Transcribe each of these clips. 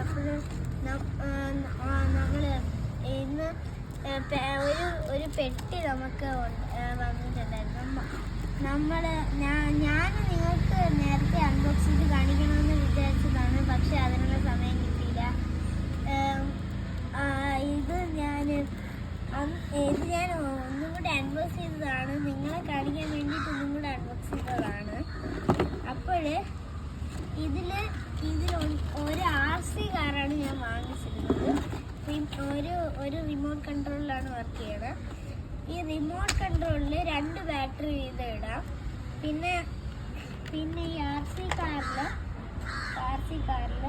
അപ്പോൾ നമ്മൾ ഇന്ന് ഒരു പെട്ടി നമുക്ക് വന്നിട്ടുണ്ടായിരുന്നു. ഞാൻ നിങ്ങൾക്ക് നേരത്തെ അൺബോക്സ് ചെയ്ത് കാണിക്കണമെന്ന് വിചാരിച്ചതാണ്, പക്ഷെ അതിനുള്ള സമയം കിട്ടിയില്ല. ഇത് ഞാൻ ഒന്നും കൂടെ അൺബോക്സ് ചെയ്തതാണ്, നിങ്ങളെ കാണിക്കാൻ വേണ്ടിയിട്ട് ഒന്നും കൂടെ അൺബോക്സ് ചെയ്തതാണ്. അപ്പോൾ ഇതിൽ ഒരു RC കാറാണ് ഞാൻ വാങ്ങിച്ചിരുന്നത്. ഒരു റിമോട്ട് കൺട്രോളിലാണ് വർക്ക് ചെയ്യണത്. ഈ റിമോട്ട് കൺട്രോളിൽ 2 ബാറ്ററി വീതം ഇടാം. പിന്നെ ഈ RC കാറിൽ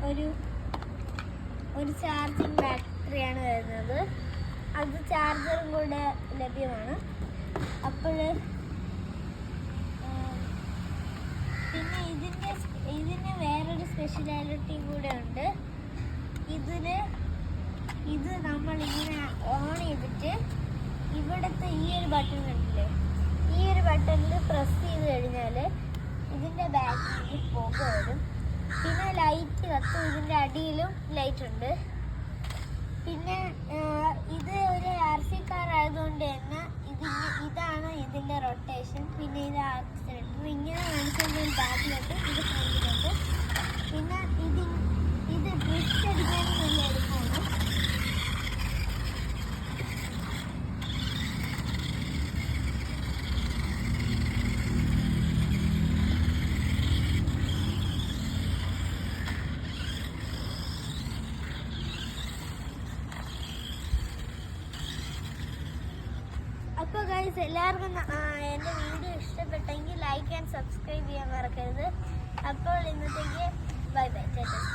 ഒരു ചാർജിങ് ബാറ്ററിയാണ് വരുന്നത്. അത് ചാർജറും കൂടെ ലഭ്യമാണ്. അപ്പോൾ പിന്നെ ഇതിന് വേറൊരു സ്പെഷ്യാലിറ്റി കൂടെ ഉണ്ട്. ഇത് നമ്മളിങ്ങനെ ഓൺ ചെയ്തിട്ട് ഇവിടുത്തെ ഈ ഒരു ബട്ടൺ ഉണ്ടല്ലേ, ഈ ഒരു ബട്ടണിൽ പ്രസ് ചെയ്ത് കഴിഞ്ഞാൽ ഇതിൻ്റെ ബാക്കിൽ പുക വരും. പിന്നെ ലൈറ്റ് കത്തും. ഇതിൻ്റെ അടിയിലും ലൈറ്റ് ഉണ്ട്. പിന്നെ ഇത് ഒരു RC കാർ ആയതുകൊണ്ട് തന്നെ ഇതാണ് ഇതിൻ്റെ റൊട്ടേഷൻ. പിന്നെ ഇത് ആക്സിലേറ്റർ ഇങ്ങനെ കാണിച്ചതിൻ്റെ ബാക്കിലോട്ട് ഇത് ഫ്രണ്ടിലോട്ട്. പിന്നെ ഇത് ഡ്രിഫ്റ്റ് അടിക്കാനും നല്ല എളുപ്പമാണ്. അപ്പോൾ ഗൈസ്, എല്ലാവർക്കും എൻ്റെ വീഡിയോ ഇഷ്ടപ്പെട്ടെങ്കിൽ ലൈക്ക് ആൻഡ് സബ്സ്ക്രൈബ് ചെയ്യാൻ മറക്കരുത്. അപ്പോൾ ഇന്നത്തേക്ക് ബൈ ബൈ.